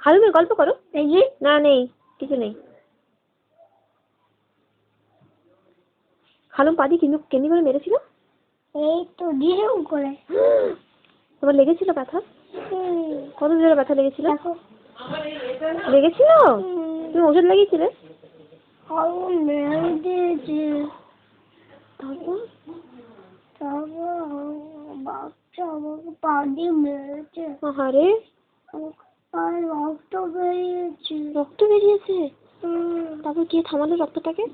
হালুমের গল্প করো। না নেই, কিছু নেই। হালুম পা দিয়ে কেমনি করে মেরেছিল? এই তো দিরুম করে। তোমার লেগেছিল ব্যথা? কত জোরে ব্যথা লেগেছিল? লেগেছিল? তুমি ওষুধ লাগিয়েছিলে? হালুম মেরে দিয়েছে। তারপর বাচ্চা আমাকে পা দিয়ে মেরেছে। আরে আর রক্ত বেরিয়েছে। রক্ত বেরিয়েছে? তারপর কে থামালো রক্তটাকে?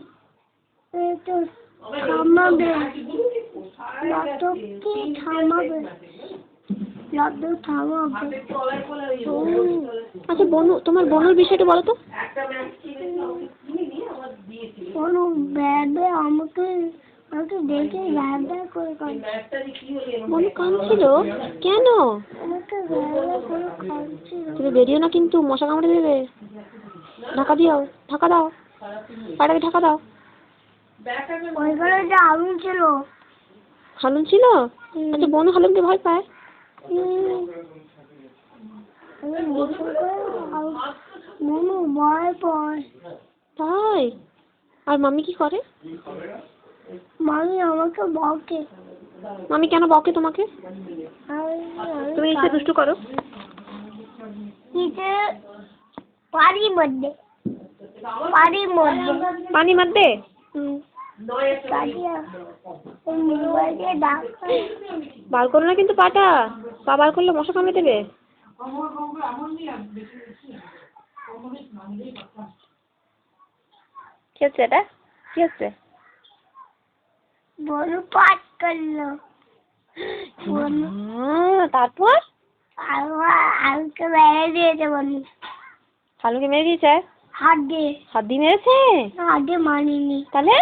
এই তো থামাবে। নাটককে থামাবে। নাটক থামাবে। আচ্ছা বনু, তোমার বনুর বিষয়টা বলো তো। বনু ব্যাবে আমাকে দেখে ব্যাবে করে কাঁদছে। বনু কাঁদছিল কেন? আমাকে ব্যাবে করে কাঁদছিল। তুমি বেরিও না কিন্তু, মশা কামড়ে দেবে। ঢাকা দিও, ঢাকা দাও, পাটাকে ঢাকা দাও। ওইখানে যে হালুম ছিল। হালুম ছিল? আচ্ছা বনু হালুমকে ভয় পায়? বনু ভয় পায়। তাই? আর মাম্মি কি করে? মামি আমাকে বকে। মামি কেন বকে তোমাকে? তুমি নিশ্চয় দুষ্টু করো। পানির মধ্যে পানি মারবে? বার করো না কিন্তু পাটা, পা বার করলে মশা কামড়ে দেবে। কি হচ্ছে এটা? কি হচ্ছে? বনু পাঠ করলো। তারপর আলুকে মেরে দিয়েছে বনু। হালুকে মেরে দিয়েছে? হাত দিয়ে মেরেছে? হাত দিয়ে মানিনি। তাহলে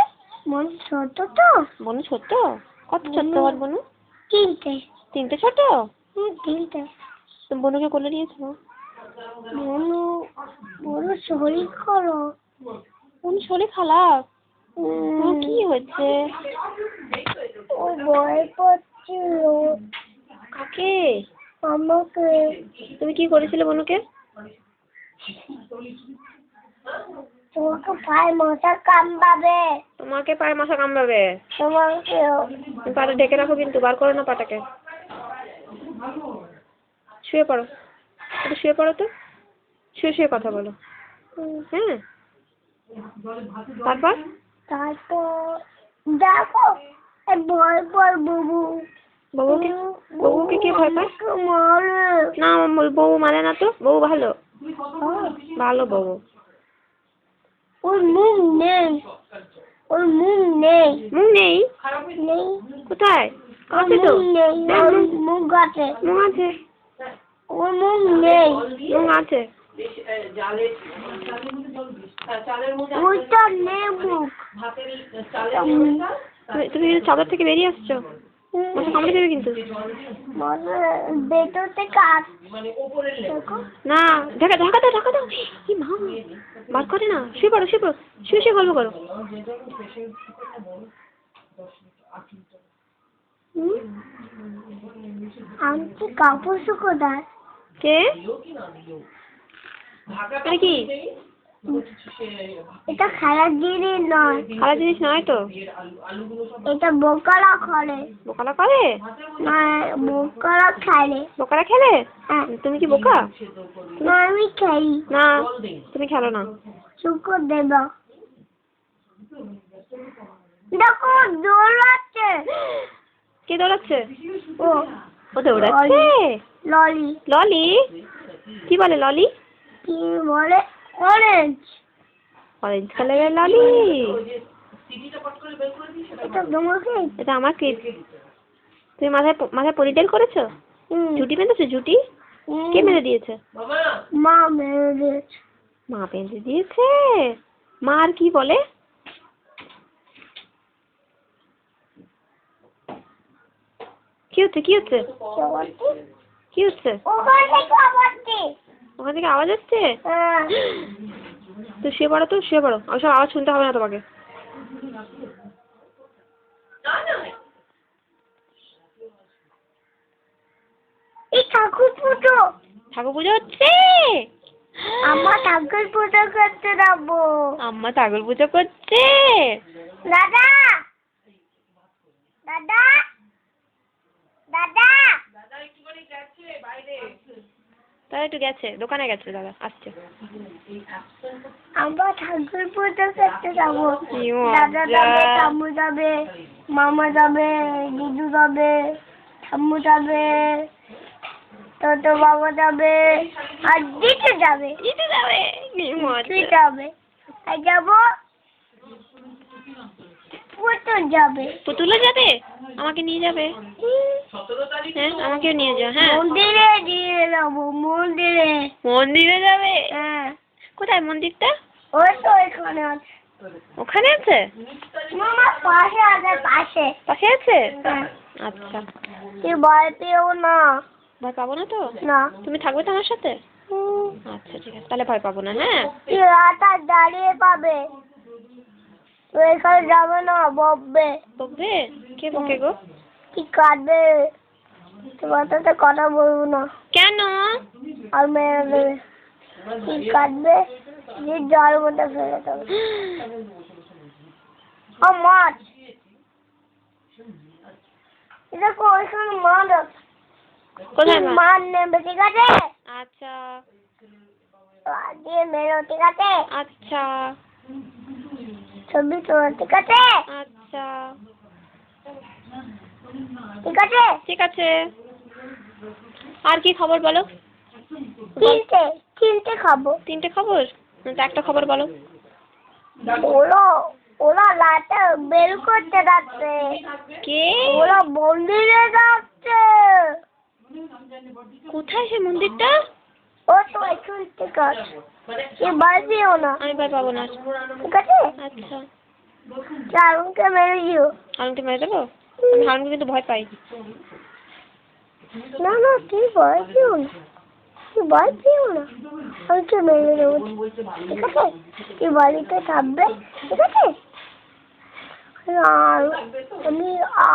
বনু ছোট তো। বনু ছোট? কত ছোট তোমার বনু? তিনটে ছোট? তিনটে। তুমি বনুকে কোলে নিয়েছো? বনু শরীর করো। বনু শরীর খারাপ? কি হচ্ছে? ও ভয় পাচ্ছিল। কাকে? আমাকে। তুমি কি করেছিলে বনুকে? তোমাকে পায়ে মশা কামড়াবে। তোমাকে পায়ে মশা কামড়াবে? তোমাকেও। তুমি পাটা ঢেকে রাখো কিন্তু, বার করো না পাটাকে। শুয়ে পড়ো, একটু শুয়ে পড়ো তো, শুয়ে শুয়ে কথা বলো। হ্যাঁ, তারপর দেখো ভয় পায় বাবু। বউকে কে ভয় পায়? না বউ মানে না তো, বউ ভালো, ভালো বউ। ওর মুখ নেই। মুখ নেই? কোথায় আছে? তো মুখ আছে। মুখ আছে? ওর মুখ নেই। মুখ আছে? ওইটা নেই মুখ। তুমি চাদর থেকে বেরিয়ে আসছো, মশা কামড়ে দেবে কিন্তু। ভেতর থেকে না, ঢাকা দাও, ঢাকা দাও। কি মা, বার করে না। শুয়ে পড়ো, শুয়ে শুয়ে গল্প করো। আমি কাপড় শুকোদার। কে? কি এটা খেলার জিনিস নয়। খারাপ জিনিস নয় তো। এটা বোকারা করে। বোকারা করে? না, বোকারা খেলে। বোকারা খেলে? হ্যাঁ। তুমি কি বোকা? না, আমি খেলি না, তুমি খেলো না। শুকর দেব। দেখো দৌড়াচ্ছে। কে দৌড়াচ্ছে? ও দৌড়াচ্ছে। ললি। ললি? কি বলে ললি? কি বলে? অরেঞ্জ কালারের ললি। এটা তোমাকে? এটা আমার ক্লিপ। তুমি মাথায় পনিটেল করেছো? জুটি বেঁধেছো? জুটি কে মেরে দিয়েছে? মা মেরে দিয়েছে। মা বেঁধে দিয়েছে? মা আর কি বলে? কি হচ্ছে? ওখান থেকে আওয়াজ আসছে? তো শুয়ে পড়ো, ওসব আওয়াজ শুনতে হবে না তোমাকে। ঠাকুর পুজো। ঠাকুর পুজো হচ্ছে? আমার ঠাকুর পুজো করতে যাবো। আম্মা ঠাকুর পুজো করছে? দাদা দাদা দাদা দাদা একটু গেছে, দোকানে গেছে দাদা, আসছে। আমরা ঠাকুর পুজো করতে যাবো। কি দাদা মজা। যাবে, ঠাম্মু যাবে, মামা যাবে, দিদু যাবে, ঠাম্মু যাবে, ছোট বাবা যাবে, আর দিদি যাবে। দিদি যাবে? কি মজা। তুই যাবে, আর যাবো, পুতুল যাবে। পুতুলও যাবে? আমাকে নিয়ে যাবে? হ্যাঁ, আমাকেও নিয়ে যাও। হ্যাঁ, মন্দিরে দিয়ে যাবো, মন্দিরে। মন্দিরে যাবে? হ্যাঁ, কোথায় মন্দিরটা? ওই তো এখানে আছে। ওখানে আছে? মামার পাশে আছে, পাশে। পাশে আছে? হ্যাঁ। আচ্ছা। তুই ভয় পেও না। ভয় পাবো না তো? না। তুমি থাকবে তো আমার সাথে? আচ্ছা ঠিক আছে, তাহলে ভয় পাবো না। হ্যাঁ, তুই রাস্তা দাঁড়িয়ে পাবে। তুই এখানে যাবে না, বকবে। বকবে? কে বকে গো? কি কাঁদবে। তোমার সাথে কথা বলবো না, কেন? আর মেরে দেবে। কি কাঁদবে, যে জল মধ্যে ফেলে দেবে। ও মাছ, দেখো ওইখানে মাছ আছে। কোথায় মা? মাছ নেবে, ঠিক আছে? আচ্ছা আর দিয়ে মেরো, ঠিক আছে? আচ্ছা ছবি তোলো, ঠিক আছে? আচ্ছা ঠিক আছে? ঠিক আছে। আর কি খবর বলো? তিনটে খাবো। 3টে খবর? তো একটা খবর বলো। ওরা রাতে বের করতে যাচ্ছে। কে? ওরা মন্দিরে যাচ্ছে। কোথায় সে মন্দিরটা? ও তো এখন ঠিক আছে, তুই ভয় পেও না, আমি ভয় পাবো না। ঠিক আছে? আচ্ছা, চারুনকে মেরে দিও। হারুনকে মেরে দেবো? আমি হারুনকে কিন্তু ভয় পাই। না না, তুই ভয় পেও না, তুই ভয় পেও না, আমি তো মেরে দেবো, ঠিক আছে? তুই বাড়িতে থাকবে, ঠিক আছে? আর আমি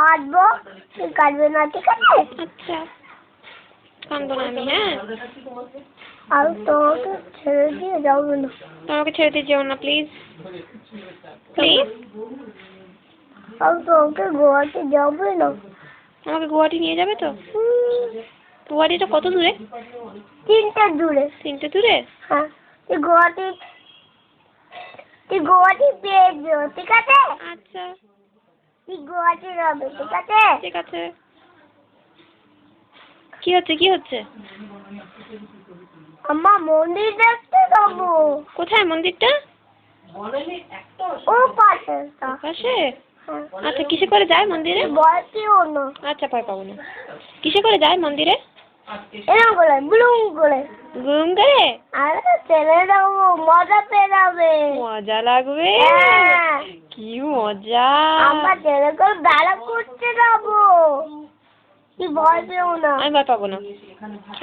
আসবো, তুই কাটবে না, ঠিক আছে? আচ্ছা, কাঁদবো না আমি। হ্যাঁ, আর তোমাকে ছেড়ে দিয়ে যাবো না। তোমাকে ছেড়ে দিয়ে যেও না প্লিজ, প্লিজ। আর তোমাকে গোয়াতে যাবো না। আমাকে গুয়াহাটি নিয়ে যাবে তো? গুয়াহাটিটা কত দূরে? 3টে দূরে। 3টে দূরে? হ্যাঁ, তুই গুয়াহাটি পেয়ে যাও, ঠিক আছে? আচ্ছা তুই গুয়াহাটি যাবে, ঠিক আছে? ঠিক আছে। কি হচ্ছে, কি হচ্ছে? আমার মন্দির দেখতে যাবো। কোথায় মন্দিরটা? ও পাশে। পাশে? হ্যাঁ। আচ্ছা, কিসে করে যায় মন্দিরে? ভয় পেও না। আচ্ছা, ভয় পাবো না। কিসে করে যায় মন্দিরে? এরকম করে, ব্লুম করে। ঘুম করে? আরে চলে যাবো, মজা পেয়ে যাবে। মজা লাগবে? হ্যাঁ। কি মজা। আমরা ছেলে করে বেড়া করতে যাবো, তুই ভয় পেও না। আমি ভয় পাবো না।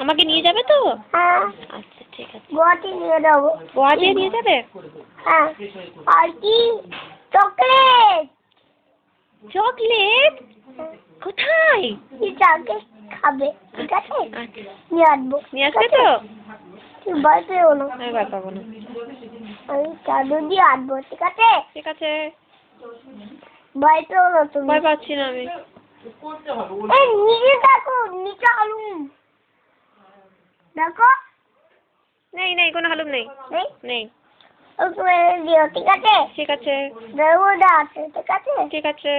আমাকে নিয়ে যাবে তো? হ্যাঁ, আচ্ছা ঠিক আছে। গুয়াহাটি নিয়ে যাবো। গুয়াহাটি নিয়ে যাবে? হ্যাঁ, আর কি, চকলেট। চকলেট? কোথায়? তুই চকলেট খাবে, ঠিক আছে? আচ্ছা, নিয়ে আসবো। নিয়ে আসবে তো? তুই ভয় পেও না, আমি ভয় পাবো না। আমি চাদর দিয়ে আসবো, ঠিক আছে? ঠিক আছে, ভয় পেও না তুমি। ভয় পাচ্ছি না আমি। এই নিচে দেখো, নিচে আলুম দেখো। নেই নেই, কোনো হালুম নেই। নেই, নেই। ওকে মেরে দিও, ঠিক আছে? ঠিক আছে দরওয়াজা আছে, ঠিক আছে? ঠিক আছে।